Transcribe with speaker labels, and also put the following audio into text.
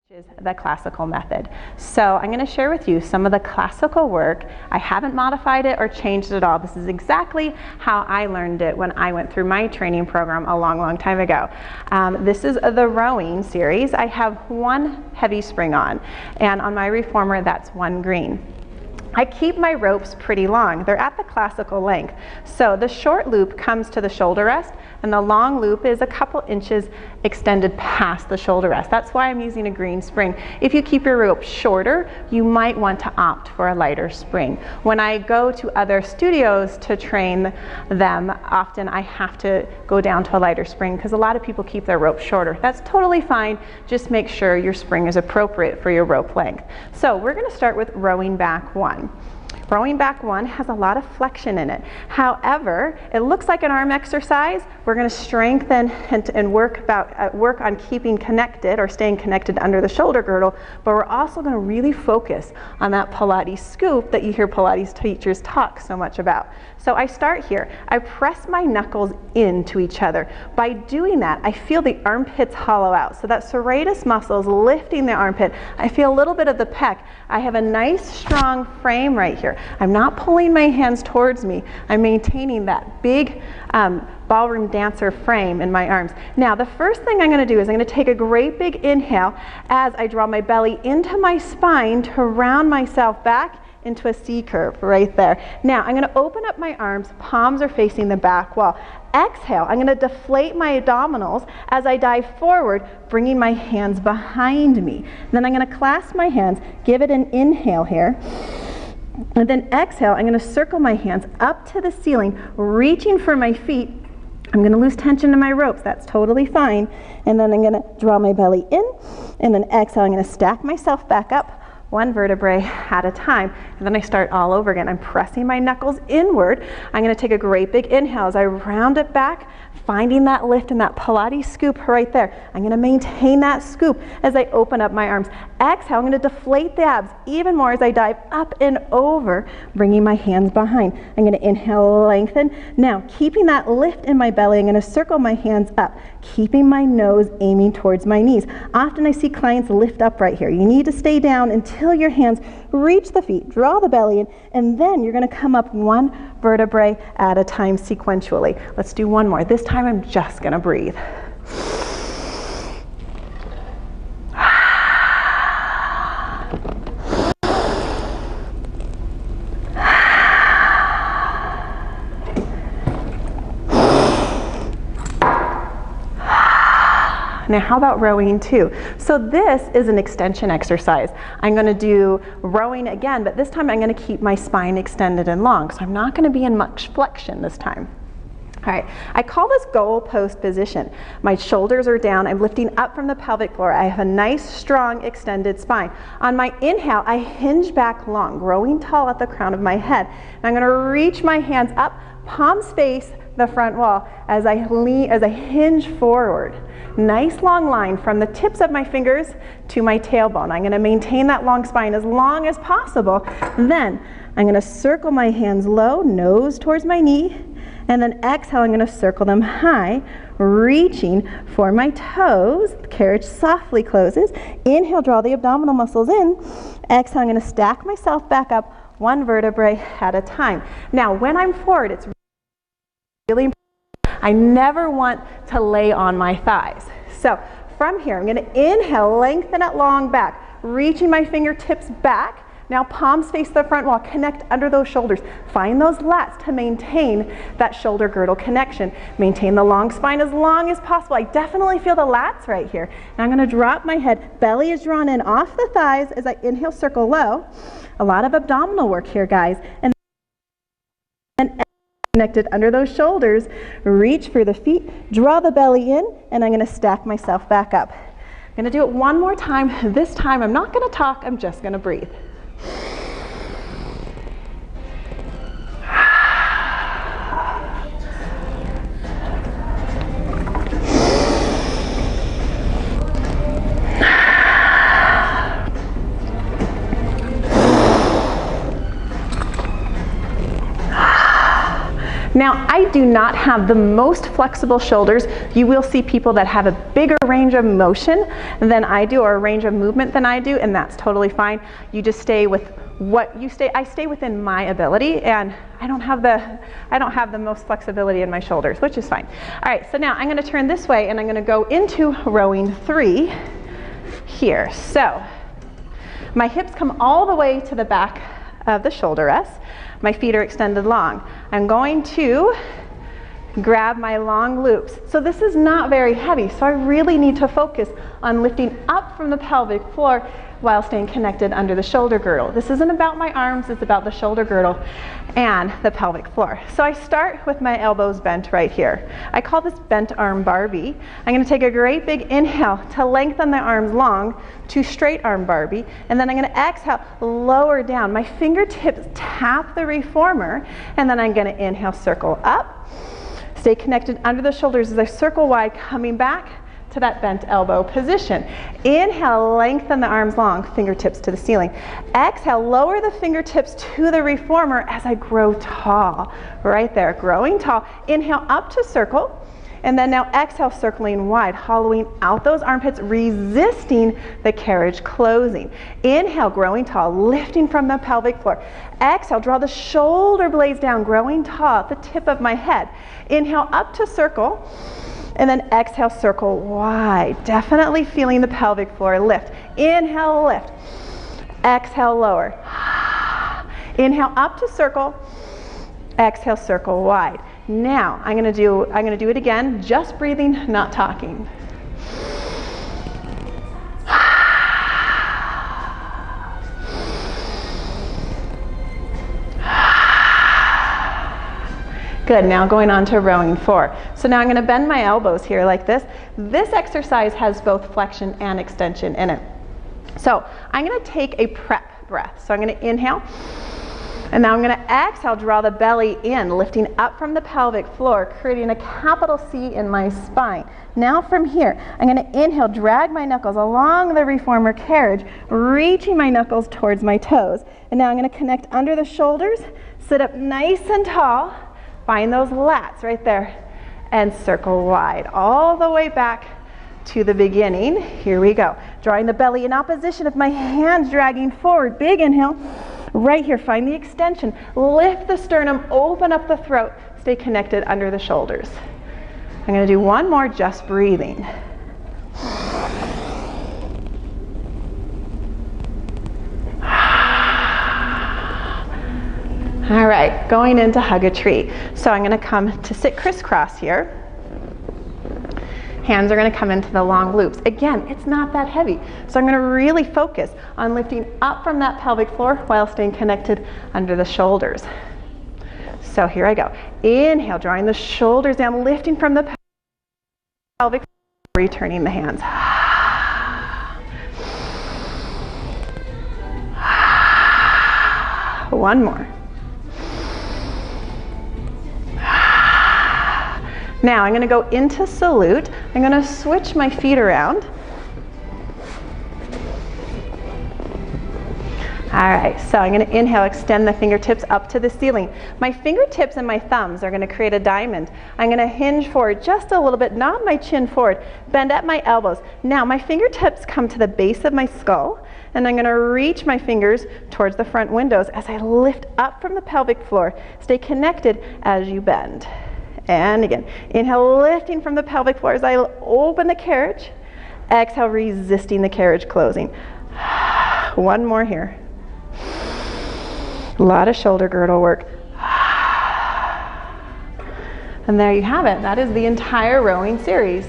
Speaker 1: Is the classical method. So I'm going to share with you some of the classical work. I haven't modified it or changed it at all. This is exactly how I learned it when I went through my training program a long time ago. This is the rowing series. I have one heavy spring on, and on my reformer that's one green. I keep my ropes pretty long. They're at the classical length. So the short loop comes to the shoulder rest, and the long loop is a couple inches extended past the shoulder rest. That's why I'm using a green spring. If you keep your rope shorter, you might want to opt for a lighter spring. When I go to other studios to train them, often I have to go down to a lighter spring because a lot of people keep their rope shorter. That's totally fine. Just make sure your spring is appropriate for your rope length. So we're going to start with rowing back one. Rowing back one has a lot of flexion in it. However, it looks like an arm exercise. We're going to strengthen and work on keeping connected or staying connected under the shoulder girdle, but we're also going to really focus on that Pilates scoop that you hear Pilates teachers talk so much about. So I start here. I press my knuckles into each other. By doing that, I feel the armpits hollow out. So that serratus muscle is lifting the armpit. I feel a little bit of the pec. I have a nice strong frame right here. I'm not pulling my hands towards me. I'm maintaining that big ballroom dancer frame in my arms. Now, the first thing I'm going to do is I'm going to take a great big inhale as I draw my belly into my spine to round myself back into a C curve right there. Now, I'm going to open up my arms, palms are facing the back wall. Exhale, I'm going to deflate my abdominals as I dive forward, bringing my hands behind me. Then I'm going to clasp my hands, give it an inhale here. And then exhale, I'm going to circle my hands up to the ceiling, reaching for my feet. I'm going to lose tension in my ropes. That's totally fine. And then I'm going to draw my belly in. And then exhale, I'm going to stack myself back up, one vertebrae at a time. And then I start all over again. I'm pressing my knuckles inward. I'm going to take a great big inhale as I round it back, finding that lift and that Pilates scoop right there. I'm going to maintain that scoop as I open up my arms. Exhale, I'm going to deflate the abs even more as I dive up and over, bringing my hands behind. I'm going to inhale, lengthen. Now, keeping that lift in my belly, I'm going to circle my hands up, keeping my nose aiming towards my knees. Often I see clients lift up right here. You need to stay down until your hands reach the feet, draw the belly in, and then you're going to come up one vertebrae at a time sequentially. Let's do one more. This time I'm just going to breathe. Now, how about rowing two? So this is an extension exercise. I'm going to do rowing again, but this time I'm going to keep my spine extended and long. So I'm not going to be in much flexion this time. All right, I call this goal post position. My shoulders are down. I'm lifting up from the pelvic floor. I have a nice, strong, extended spine. On my inhale, I hinge back long, growing tall at the crown of my head. And I'm going to reach my hands up, palms face the front wall as I hinge forward. Nice long line from the tips of my fingers to my tailbone. I'm going to maintain that long spine as long as possible. Then I'm going to circle my hands low, nose towards my knee, and then exhale, I'm going to circle them high, reaching for my toes. The carriage softly closes. Inhale, draw the abdominal muscles in. Exhale, I'm going to stack myself back up one vertebrae at a time. Now, when I'm forward, it's really important. I never want to lay on my thighs. So from here, I'm going to inhale, lengthen it long back, reaching my fingertips back. Now palms face the front wall, connect under those shoulders. Find those lats to maintain that shoulder girdle connection. Maintain the long spine as long as possible. I definitely feel the lats right here. Now I'm going to drop my head. Belly is drawn in off the thighs as I inhale, circle low. A lot of abdominal work here, guys. And connected under those shoulders, reach for the feet, draw the belly in, and I'm going to stack myself back up. I'm going to do it one more time. This time I'm not going to talk, I'm just going to breathe. Now, I do not have the most flexible shoulders. You will see people that have a bigger range of motion than I do, or a range of movement than I do, and that's totally fine. You just stay with what you stay. I stay within my ability, and I don't have the most flexibility in my shoulders, which is fine. All right, so now I'm going to turn this way, and I'm going to go into rowing 3 here. So my hips come all the way to the back of the shoulder rest. My feet are extended long. I'm going to grab my long loops. So this is not very heavy, so I really need to focus on lifting up from the pelvic floor while staying connected under the shoulder girdle. This isn't about my arms, it's about the shoulder girdle and the pelvic floor. So I start with my elbows bent right here. I call this bent arm Barbie. I'm going to take a great big inhale to lengthen the arms long to straight arm Barbie, and then I'm going to exhale, lower down. My fingertips tap the reformer, and then I'm going to inhale, circle up. Stay connected under the shoulders as I circle wide, coming back to that bent elbow position. Inhale, lengthen the arms long, fingertips to the ceiling. Exhale, lower the fingertips to the reformer as I grow tall. Right there, growing tall. Inhale up to circle, and then now exhale, circling wide, hollowing out those armpits, resisting the carriage closing. Inhale, growing tall, lifting from the pelvic floor. Exhale, draw the shoulder blades down, growing tall at the tip of my head. Inhale up to circle, and then exhale, circle wide. Definitely feeling the pelvic floor lift. Inhale, lift. Exhale, lower. Inhale up to circle. Exhale, circle wide. Now I'm going to do it again, just breathing, not talking. Good, now going on to rowing 4. So now I'm going to bend my elbows here like this. This exercise has both flexion and extension in it. So I'm going to take a prep breath. So I'm going to inhale, and now I'm going to exhale, draw the belly in, lifting up from the pelvic floor, creating a capital C in my spine. Now from here, I'm going to inhale, drag my knuckles along the reformer carriage, reaching my knuckles towards my toes. And now I'm going to connect under the shoulders, sit up nice and tall, find those lats right there, and circle wide, all the way back to the beginning. Here we go. Drawing the belly in opposition of my hands dragging forward. Big inhale. Right here, find the extension. Lift the sternum, open up the throat. Stay connected under the shoulders. I'm going to do one more, just breathing. All right, going into hug a tree. So I'm going to come to sit crisscross here. Hands are going to come into the long loops. Again, it's not that heavy. So I'm going to really focus on lifting up from that pelvic floor while staying connected under the shoulders. So here I go. Inhale, drawing the shoulders down, lifting from the pelvic floor, returning the hands. One more. Now I'm going to go into salute. I'm going to switch my feet around. All right, so I'm going to inhale, extend the fingertips up to the ceiling. My fingertips and my thumbs are going to create a diamond. I'm going to hinge forward just a little bit, nod my chin forward, bend at my elbows. Now my fingertips come to the base of my skull, and I'm going to reach my fingers towards the front windows as I lift up from the pelvic floor. Stay connected as you bend. And again, inhale, lifting from the pelvic floor as I open the carriage. Exhale, resisting the carriage closing. One more here. A lot of shoulder girdle work. And there you have it. That is the entire rowing series.